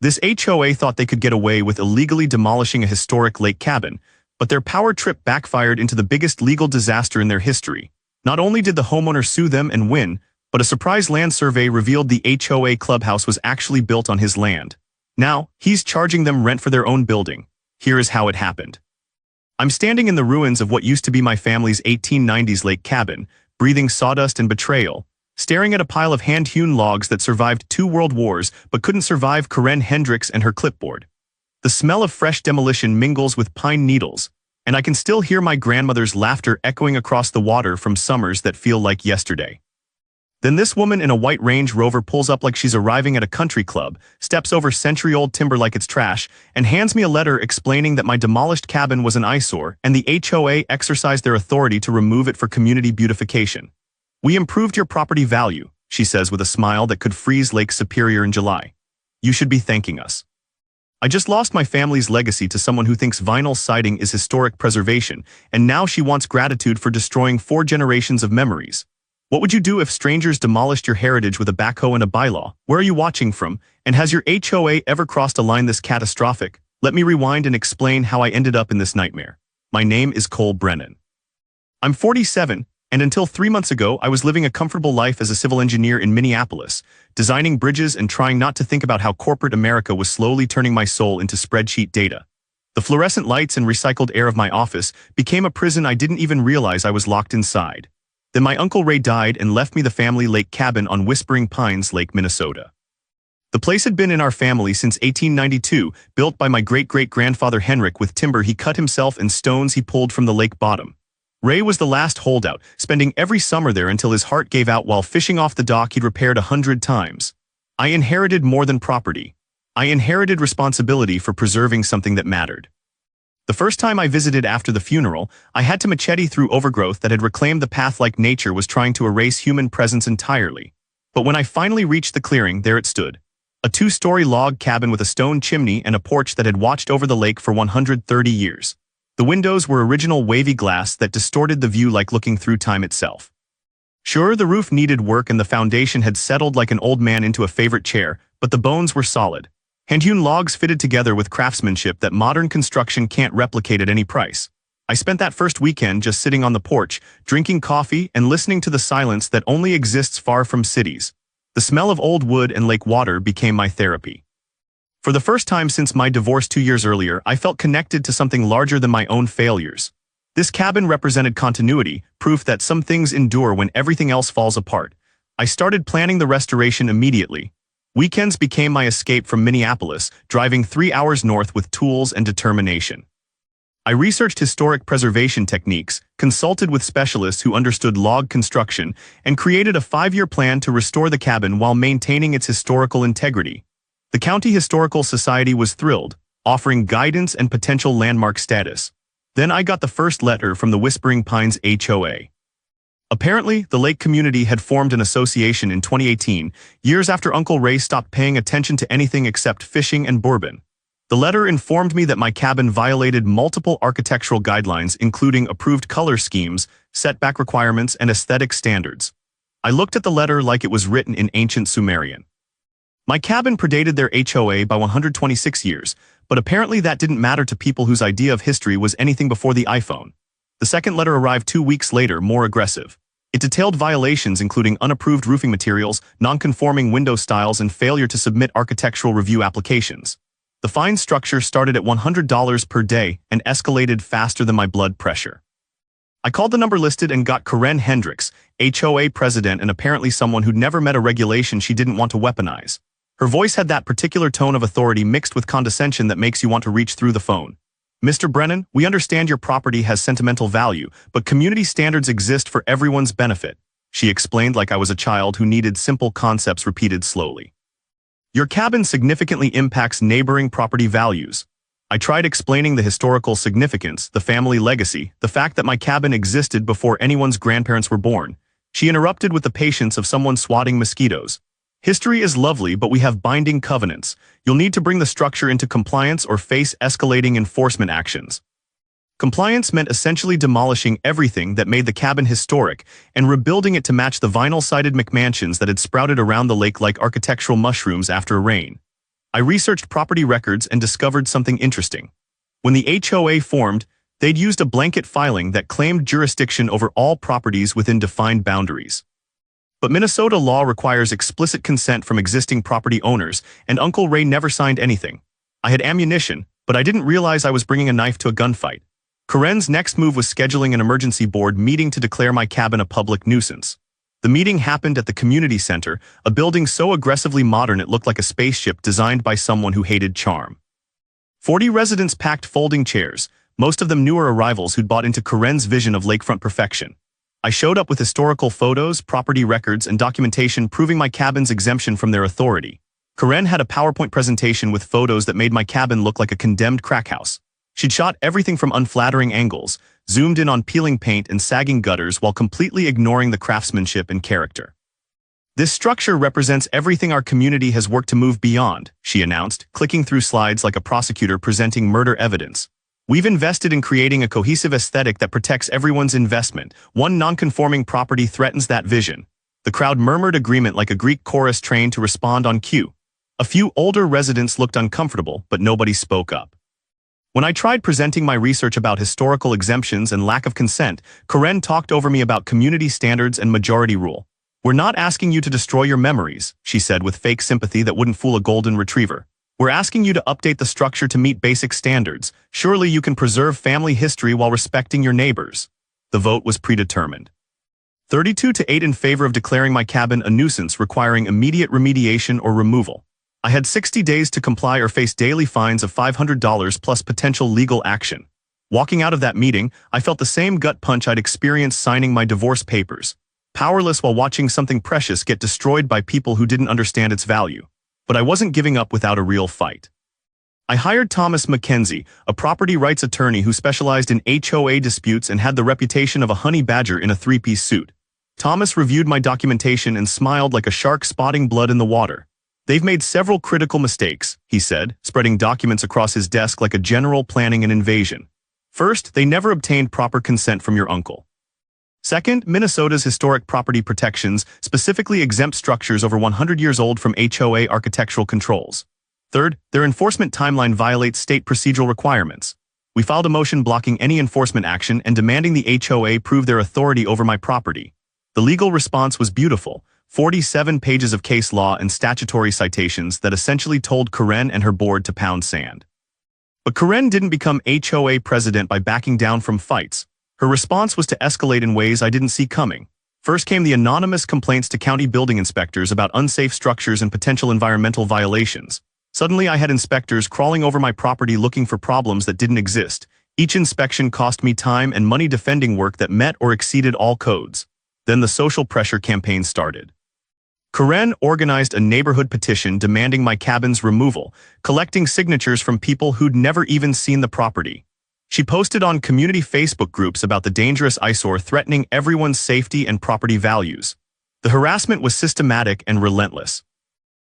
This HOA thought they could get away with illegally demolishing a historic lake cabin, but their power trip backfired into the biggest legal disaster in their history. Not only did the homeowner sue them and win, but a surprise land survey revealed the HOA clubhouse was actually built on his land. Now, he's charging them rent for their own building. Here is how it happened. I'm standing in the ruins of what used to be my family's 1890s lake cabin, breathing sawdust and betrayal, staring at a pile of hand-hewn logs that survived 2 world wars but couldn't survive Karen Hendricks and her clipboard. The smell of fresh demolition mingles with pine needles, and I can still hear my grandmother's laughter echoing across the water from summers that feel like yesterday. Then this woman in a white Range Rover pulls up like she's arriving at a country club, steps over century-old timber like it's trash, and hands me a letter explaining that my demolished cabin was an eyesore and the HOA exercised their authority to remove it for community beautification. "We improved your property value," she says with a smile that could freeze Lake Superior in July. "You should be thanking us." I just lost my family's legacy to someone who thinks vinyl siding is historic preservation, and now she wants gratitude for destroying 4 generations of memories. What would you do if strangers demolished your heritage with a backhoe and a bylaw? Where are you watching from? And has your HOA ever crossed a line this catastrophic? Let me rewind and explain how I ended up in this nightmare. My name is Cole Brennan. I'm 47, and until 3 months ago, I was living a comfortable life as a civil engineer in Minneapolis, designing bridges and trying not to think about how corporate America was slowly turning my soul into spreadsheet data. The fluorescent lights and recycled air of my office became a prison I didn't even realize I was locked inside. Then my Uncle Ray died and left me the family lake cabin on Whispering Pines Lake, Minnesota. The place had been in our family since 1892, built by my great-great-grandfather Henrik with timber he cut himself and stones he pulled from the lake bottom. Ray was the last holdout, spending every summer there until his heart gave out while fishing off the dock he'd repaired 100 times. I inherited more than property. I inherited responsibility for preserving something that mattered. The first time I visited after the funeral, I had to machete through overgrowth that had reclaimed the path like nature was trying to erase human presence entirely. But when I finally reached the clearing, there it stood. A 2-story log cabin with a stone chimney and a porch that had watched over the lake for 130 years. The windows were original wavy glass that distorted the view like looking through time itself. Sure, the roof needed work and the foundation had settled like an old man into a favorite chair, but the bones were solid. Hand-hewn logs fitted together with craftsmanship that modern construction can't replicate at any price. I spent that first weekend just sitting on the porch, drinking coffee and listening to the silence that only exists far from cities. The smell of old wood and lake water became my therapy. For the first time since my divorce 2 years earlier, I felt connected to something larger than my own failures. This cabin represented continuity, proof that some things endure when everything else falls apart. I started planning the restoration immediately. Weekends became my escape from Minneapolis, driving 3 hours north with tools and determination. I researched historic preservation techniques, consulted with specialists who understood log construction, and created a 5-year plan to restore the cabin while maintaining its historical integrity. The County Historical Society was thrilled, offering guidance and potential landmark status. Then I got the first letter from the Whispering Pines HOA. Apparently, the lake community had formed an association in 2018, years after Uncle Ray stopped paying attention to anything except fishing and bourbon. The letter informed me that my cabin violated multiple architectural guidelines including approved color schemes, setback requirements, and aesthetic standards. I looked at the letter like it was written in ancient Sumerian. My cabin predated their HOA by 126 years, but apparently that didn't matter to people whose idea of history was anything before the iPhone. The second letter arrived 2 weeks later, more aggressive. It detailed violations including unapproved roofing materials, non-conforming window styles, and failure to submit architectural review applications. The fine structure started at $100 per day and escalated faster than my blood pressure. I called the number listed and got Karen Hendricks, HOA president and apparently someone who'd never met a regulation she didn't want to weaponize. Her voice had that particular tone of authority mixed with condescension that makes you want to reach through the phone. "Mr. Brennan, we understand your property has sentimental value, but community standards exist for everyone's benefit," she explained like I was a child who needed simple concepts repeated slowly. "Your cabin significantly impacts neighboring property values." I tried explaining the historical significance, the family legacy, the fact that my cabin existed before anyone's grandparents were born. She interrupted with the patience of someone swatting mosquitoes. "History is lovely, but we have binding covenants. You'll need to bring the structure into compliance or face escalating enforcement actions." Compliance meant essentially demolishing everything that made the cabin historic and rebuilding it to match the vinyl-sided McMansions that had sprouted around the lake like architectural mushrooms after a rain. I researched property records and discovered something interesting. When the HOA formed, they'd used a blanket filing that claimed jurisdiction over all properties within defined boundaries. But Minnesota law requires explicit consent from existing property owners, and Uncle Ray never signed anything. I had ammunition, but I didn't realize I was bringing a knife to a gunfight. Karen's next move was scheduling an emergency board meeting to declare my cabin a public nuisance. The meeting happened at the community center, a building so aggressively modern it looked like a spaceship designed by someone who hated charm. 40 residents packed folding chairs, most of them newer arrivals who'd bought into Karen's vision of lakefront perfection. I showed up with historical photos, property records, and documentation proving my cabin's exemption from their authority. Karen had a PowerPoint presentation with photos that made my cabin look like a condemned crack house. She'd shot everything from unflattering angles, zoomed in on peeling paint and sagging gutters while completely ignoring the craftsmanship and character. "This structure represents everything our community has worked to move beyond," she announced, clicking through slides like a prosecutor presenting murder evidence. "We've invested in creating a cohesive aesthetic that protects everyone's investment. One non-conforming property threatens that vision." The crowd murmured agreement like a Greek chorus trained to respond on cue. A few older residents looked uncomfortable, but nobody spoke up. When I tried presenting my research about historical exemptions and lack of consent, Karen talked over me about community standards and majority rule. "We're not asking you to destroy your memories," she said with fake sympathy that wouldn't fool a golden retriever. "We're asking you to update the structure to meet basic standards. Surely you can preserve family history while respecting your neighbors." The vote was predetermined. 32 to 8 in favor of declaring my cabin a nuisance requiring immediate remediation or removal. I had 60 days to comply or face daily fines of $500 plus potential legal action. Walking out of that meeting, I felt the same gut punch I'd experienced signing my divorce papers. Powerless while watching something precious get destroyed by people who didn't understand its value. But I wasn't giving up without a real fight. I hired Thomas McKenzie, a property rights attorney who specialized in HOA disputes and had the reputation of a honey badger in a three-piece suit. Thomas reviewed my documentation and smiled like a shark spotting blood in the water. "They've made several critical mistakes," he said, spreading documents across his desk like a general planning an invasion. "First, they never obtained proper consent from your uncle. Second, Minnesota's historic property protections specifically exempt structures over 100 years old from HOA architectural controls. Third, their enforcement timeline violates state procedural requirements. We filed a motion blocking any enforcement action and demanding the HOA prove their authority over my property. The legal response was beautiful, 47 pages of case law and statutory citations that essentially told Karen and her board to pound sand. But Karen didn't become HOA president by backing down from fights. Her response was to escalate in ways I didn't see coming. First came the anonymous complaints to county building inspectors about unsafe structures and potential environmental violations. Suddenly I had inspectors crawling over my property looking for problems that didn't exist. Each inspection cost me time and money defending work that met or exceeded all codes. Then the social pressure campaign started. Karen organized a neighborhood petition demanding my cabin's removal, collecting signatures from people who'd never even seen the property. She posted on community Facebook groups about the dangerous eyesore threatening everyone's safety and property values. The harassment was systematic and relentless.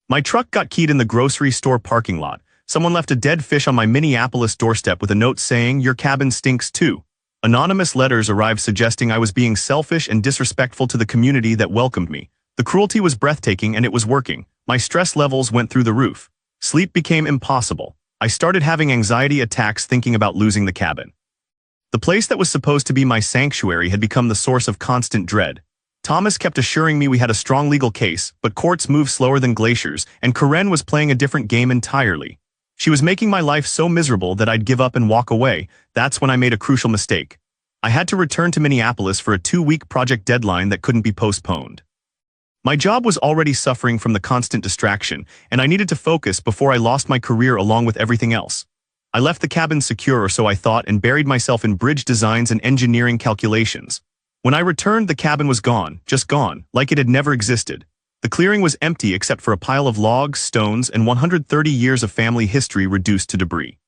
My truck got keyed in the grocery store parking lot. Someone left a dead fish on my Minneapolis doorstep with a note saying, "Your cabin stinks too." Anonymous letters arrived suggesting I was being selfish and disrespectful to the community that welcomed me. The cruelty was breathtaking and it was working. My stress levels went through the roof. Sleep became impossible. I started having anxiety attacks thinking about losing the cabin. The place that was supposed to be my sanctuary had become the source of constant dread. Thomas kept assuring me we had a strong legal case, but courts move slower than glaciers, and Karen was playing a different game entirely. She was making my life so miserable that I'd give up and walk away. That's when I made a crucial mistake. I had to return to Minneapolis for a 2-week project deadline that couldn't be postponed. My job was already suffering from the constant distraction, and I needed to focus before I lost my career along with everything else. I left the cabin secure, or so I thought, and buried myself in bridge designs and engineering calculations. When I returned, the cabin was gone, just gone, like it had never existed. The clearing was empty except for a pile of logs, stones, and 130 years of family history reduced to debris.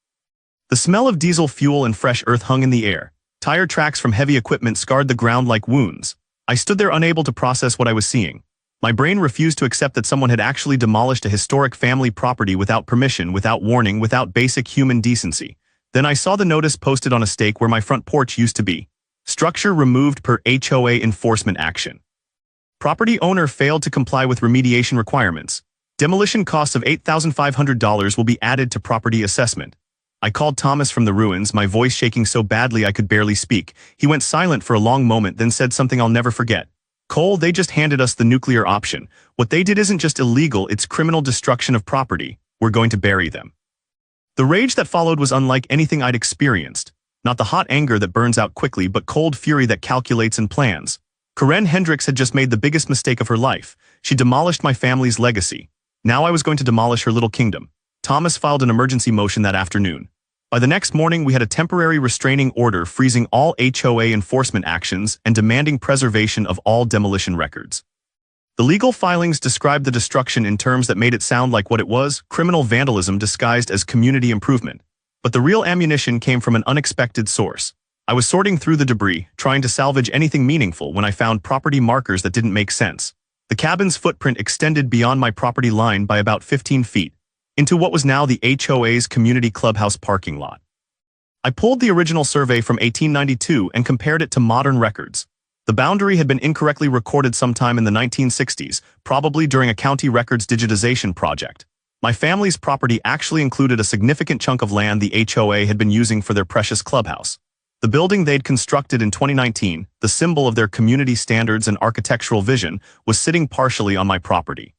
The smell of diesel fuel and fresh earth hung in the air. Tire tracks from heavy equipment scarred the ground like wounds. I stood there unable to process what I was seeing. My brain refused to accept that someone had actually demolished a historic family property without permission, without warning, without basic human decency. Then I saw the notice posted on a stake where my front porch used to be. Structure removed per HOA enforcement action. Property owner failed to comply with remediation requirements. Demolition costs of $8,500 will be added to property assessment. I called Thomas from the ruins, my voice shaking so badly I could barely speak. He went silent for a long moment, then said something I'll never forget. Cole, they just handed us the nuclear option. What they did isn't just illegal, it's criminal destruction of property. We're going to bury them. The rage that followed was unlike anything I'd experienced. Not the hot anger that burns out quickly, but cold fury that calculates and plans. Karen Hendricks had just made the biggest mistake of her life. She demolished my family's legacy. Now I was going to demolish her little kingdom. Thomas filed an emergency motion that afternoon. By the next morning, we had a temporary restraining order freezing all HOA enforcement actions and demanding preservation of all demolition records. The legal filings described the destruction in terms that made it sound like what it was, criminal vandalism disguised as community improvement. But the real ammunition came from an unexpected source. I was sorting through the debris, trying to salvage anything meaningful when I found property markers that didn't make sense. The cabin's footprint extended beyond my property line by about 15 feet, into what was now the HOA's community clubhouse parking lot. I pulled the original survey from 1892 and compared it to modern records. The boundary had been incorrectly recorded sometime in the 1960s, probably during a county records digitization project. My family's property actually included a significant chunk of land the HOA had been using for their precious clubhouse. The building they'd constructed in 2019, the symbol of their community standards and architectural vision, was sitting partially on my property.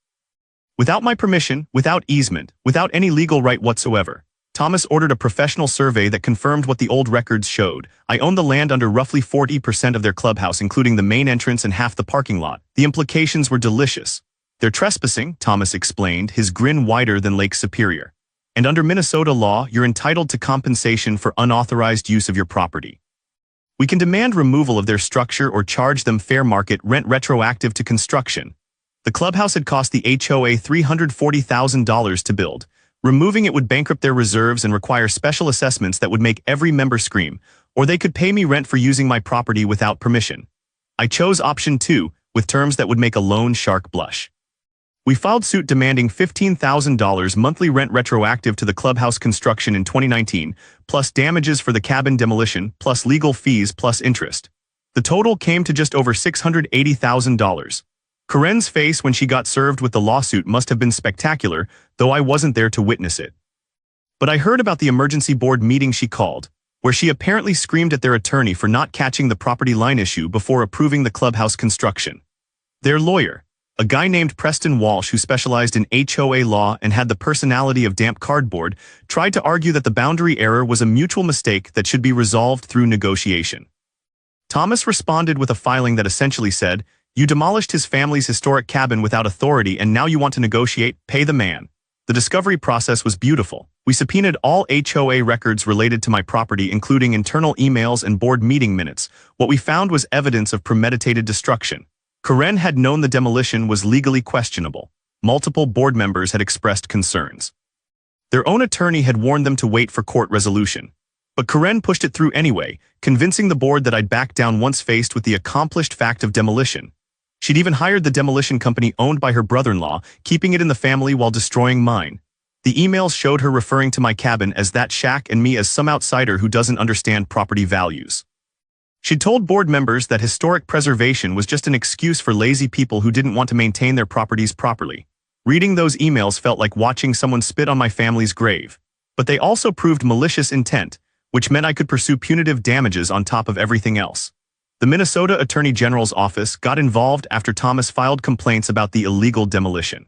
Without my permission, without easement, without any legal right whatsoever, Thomas ordered a professional survey that confirmed what the old records showed. I owned the land under roughly 40% of their clubhouse, including the main entrance and half the parking lot. The implications were delicious. They're trespassing, Thomas explained, his grin wider than Lake Superior. And under Minnesota law, you're entitled to compensation for unauthorized use of your property. We can demand removal of their structure or charge them fair market rent retroactive to construction. The clubhouse had cost the HOA $340,000 to build. Removing it would bankrupt their reserves and require special assessments that would make every member scream, or they could pay me rent for using my property without permission. I chose option 2, with terms that would make a loan shark blush. We filed suit demanding $15,000 monthly rent retroactive to the clubhouse construction in 2019, plus damages for the cabin demolition, plus legal fees, plus interest. The total came to just over $680,000. Karen's face when she got served with the lawsuit must have been spectacular, though I wasn't there to witness it. But I heard about the emergency board meeting she called, where she apparently screamed at their attorney for not catching the property line issue before approving the clubhouse construction. Their lawyer, a guy named Preston Walsh who specialized in HOA law and had the personality of damp cardboard, tried to argue that the boundary error was a mutual mistake that should be resolved through negotiation. Thomas responded with a filing that essentially said, "You demolished his family's historic cabin without authority and now you want to negotiate, pay the man." The discovery process was beautiful. We subpoenaed all HOA records related to my property, including internal emails and board meeting minutes. What we found was evidence of premeditated destruction. Karen had known the demolition was legally questionable. Multiple board members had expressed concerns. Their own attorney had warned them to wait for court resolution. But Karen pushed it through anyway, convincing the board that I'd back down once faced with the accomplished fact of demolition. She'd even hired the demolition company owned by her brother-in-law, keeping it in the family while destroying mine. The emails showed her referring to my cabin as that shack and me as some outsider who doesn't understand property values. She'd told board members that historic preservation was just an excuse for lazy people who didn't want to maintain their properties properly. Reading those emails felt like watching someone spit on my family's grave. But they also proved malicious intent, which meant I could pursue punitive damages on top of everything else. The Minnesota Attorney General's office got involved after Thomas filed complaints about the illegal demolition.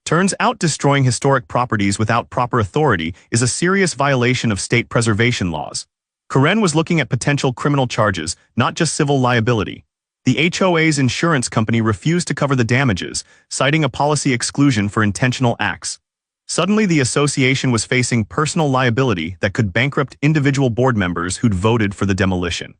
Turns out destroying historic properties without proper authority is a serious violation of state preservation laws. Karen was looking at potential criminal charges, not just civil liability. The HOA's insurance company refused to cover the damages, citing a policy exclusion for intentional acts. Suddenly, the association was facing personal liability that could bankrupt individual board members who'd voted for the demolition.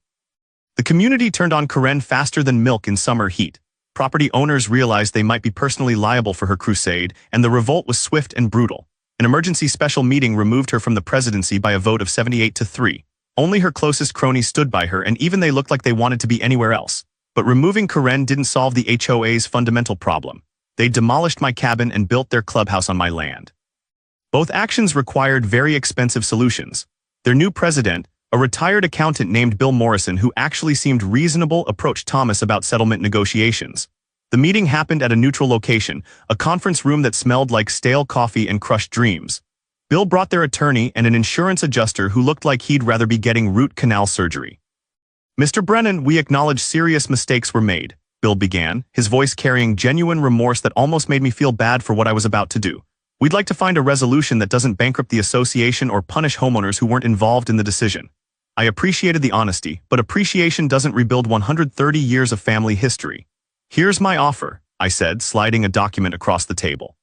The community turned on Karen faster than milk in summer heat. Property owners realized they might be personally liable for her crusade, and the revolt was swift and brutal. An emergency special meeting removed her from the presidency by a vote of 78-3. Only her closest cronies stood by her, and even they looked like they wanted to be anywhere else. But removing Karen didn't solve the HOA's fundamental problem. They demolished my cabin and built their clubhouse on my land. Both actions required very expensive solutions. Their new president, a retired accountant named Bill Morrison who actually seemed reasonable, approached Thomas about settlement negotiations. The meeting happened at a neutral location, a conference room that smelled like stale coffee and crushed dreams. Bill brought their attorney and an insurance adjuster who looked like he'd rather be getting root canal surgery. "Mr. Brennan, we acknowledge serious mistakes were made," Bill began, his voice carrying genuine remorse that almost made me feel bad for what I was about to do. "We'd like to find a resolution that doesn't bankrupt the association or punish homeowners who weren't involved in the decision." I appreciated the honesty, but appreciation doesn't rebuild 130 years of family history. "Here's my offer," I said, sliding a document across the table.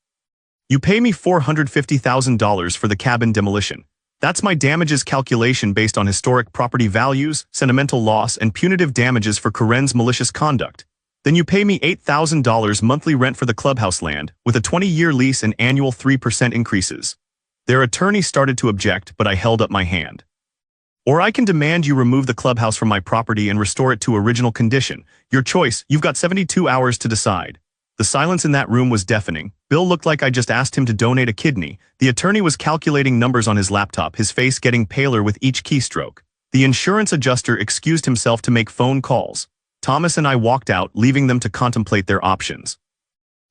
"You pay me $450,000 for the cabin demolition. That's my damages calculation based on historic property values, sentimental loss, and punitive damages for Karen's malicious conduct. Then you pay me $8,000 monthly rent for the clubhouse land, with a 20-year lease and annual 3% increases." Their attorney started to object, but I held up my hand. "Or I can demand you remove the clubhouse from my property and restore it to original condition. Your choice, you've got 72 hours to decide." The silence in that room was deafening. Bill looked like I just asked him to donate a kidney. The attorney was calculating numbers on his laptop, his face getting paler with each keystroke. The insurance adjuster excused himself to make phone calls. Thomas and I walked out, leaving them to contemplate their options.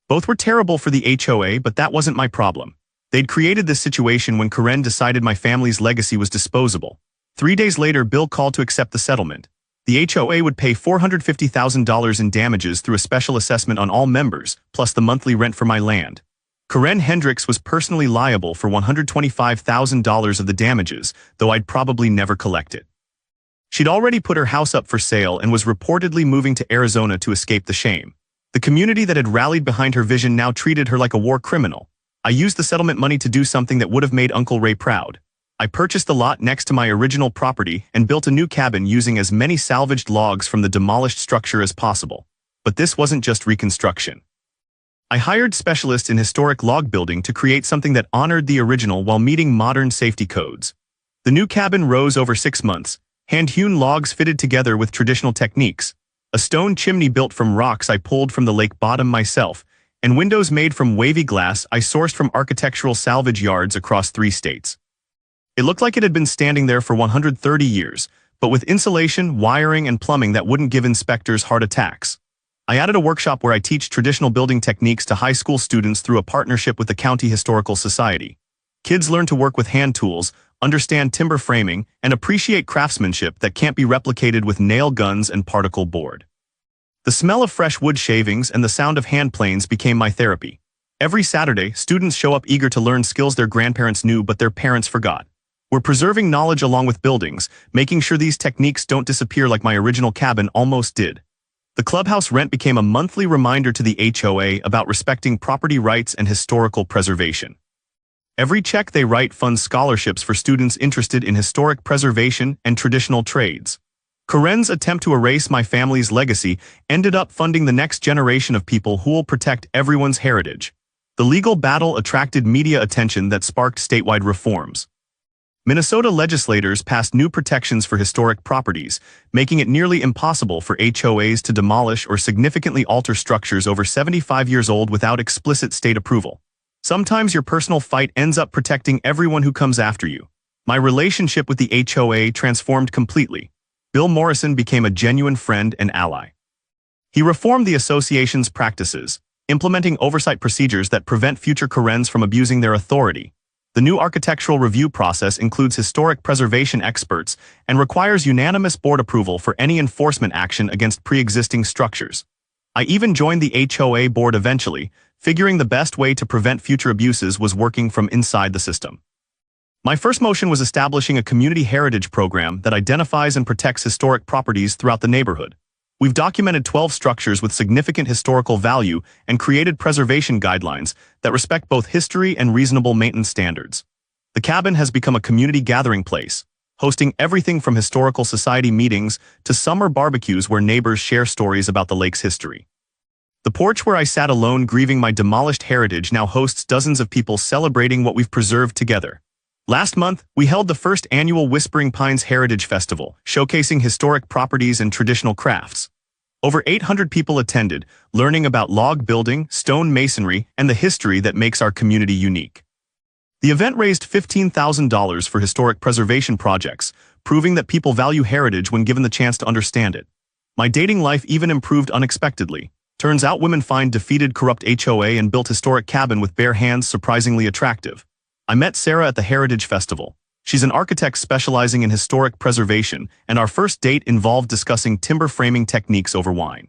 Both were terrible for the HOA, but that wasn't my problem. They'd created this situation when Karen decided my family's legacy was disposable. 3 days later, Bill called to accept the settlement. The HOA would pay $450,000 in damages through a special assessment on all members, plus the monthly rent for my land. Karen Hendricks was personally liable for $125,000 of the damages, though I'd probably never collect it. She'd already put her house up for sale and was reportedly moving to Arizona to escape the shame. The community that had rallied behind her vision now treated her like a war criminal. I used the settlement money to do something that would have made Uncle Ray proud. I purchased the lot next to my original property and built a new cabin using as many salvaged logs from the demolished structure as possible. But this wasn't just reconstruction. I hired specialists in historic log building to create something that honored the original while meeting modern safety codes. The new cabin rose over 6 months, hand-hewn logs fitted together with traditional techniques, a stone chimney built from rocks I pulled from the lake bottom myself, and windows made from wavy glass I sourced from architectural salvage yards across 3 states. It looked like it had been standing there for 130 years, but with insulation, wiring, and plumbing that wouldn't give inspectors heart attacks. I added a workshop where I teach traditional building techniques to high school students through a partnership with the County Historical Society. Kids learn to work with hand tools, understand timber framing, and appreciate craftsmanship that can't be replicated with nail guns and particle board. The smell of fresh wood shavings and the sound of hand planes became my therapy. Every Saturday, students show up eager to learn skills their grandparents knew but their parents forgot. We're preserving knowledge along with buildings, making sure these techniques don't disappear like my original cabin almost did. The clubhouse rent became a monthly reminder to the HOA about respecting property rights and historical preservation. Every check they write funds scholarships for students interested in historic preservation and traditional trades. Karen's attempt to erase my family's legacy ended up funding the next generation of people who will protect everyone's heritage. The legal battle attracted media attention that sparked statewide reforms. Minnesota legislators passed new protections for historic properties, making it nearly impossible for HOAs to demolish or significantly alter structures over 75 years old without explicit state approval. Sometimes your personal fight ends up protecting everyone who comes after you. My relationship with the HOA transformed completely. Bill Morrison became a genuine friend and ally. He reformed the association's practices, implementing oversight procedures that prevent future Karens from abusing their authority. The new architectural review process includes historic preservation experts and requires unanimous board approval for any enforcement action against pre-existing structures. I even joined the HOA board eventually, figuring the best way to prevent future abuses was working from inside the system. My first motion was establishing a community heritage program that identifies and protects historic properties throughout the neighborhood. We've documented 12 structures with significant historical value and created preservation guidelines that respect both history and reasonable maintenance standards. The cabin has become a community gathering place, hosting everything from historical society meetings to summer barbecues where neighbors share stories about the lake's history. The porch where I sat alone grieving my demolished heritage now hosts dozens of people celebrating what we've preserved together. Last month, we held the first annual Whispering Pines Heritage Festival, showcasing historic properties and traditional crafts. Over 800 people attended, learning about log building, stone masonry, and the history that makes our community unique. The event raised $15,000 for historic preservation projects, proving that people value heritage when given the chance to understand it. My dating life even improved unexpectedly. Turns out women find defeated corrupt HOA and built historic cabin with bare hands surprisingly attractive. I met Sarah at the Heritage Festival. She's an architect specializing in historic preservation, and our first date involved discussing timber framing techniques over wine.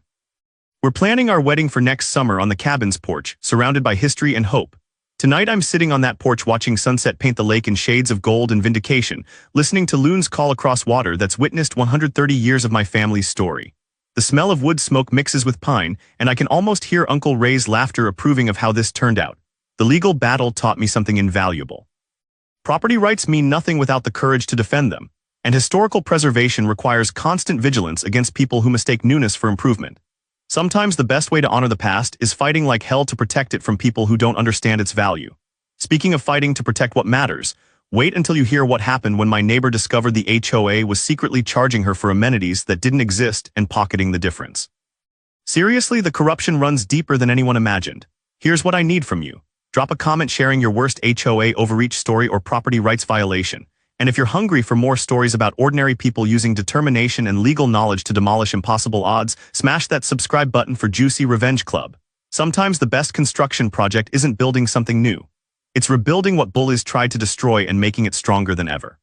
We're planning our wedding for next summer on the cabin's porch, surrounded by history and hope. Tonight I'm sitting on that porch watching sunset paint the lake in shades of gold and vindication, listening to loons call across water that's witnessed 130 years of my family's story. The smell of wood smoke mixes with pine, and I can almost hear Uncle Ray's laughter approving of how this turned out. The legal battle taught me something invaluable. Property rights mean nothing without the courage to defend them, and historical preservation requires constant vigilance against people who mistake newness for improvement. Sometimes the best way to honor the past is fighting like hell to protect it from people who don't understand its value. Speaking of fighting to protect what matters, wait until you hear what happened when my neighbor discovered the HOA was secretly charging her for amenities that didn't exist and pocketing the difference. Seriously, the corruption runs deeper than anyone imagined. Here's what I need from you. Drop a comment sharing your worst HOA overreach story or property rights violation. And if you're hungry for more stories about ordinary people using determination and legal knowledge to demolish impossible odds, smash that subscribe button for Juicy Revenge Club. Sometimes the best construction project isn't building something new. It's rebuilding what bullies tried to destroy and making it stronger than ever.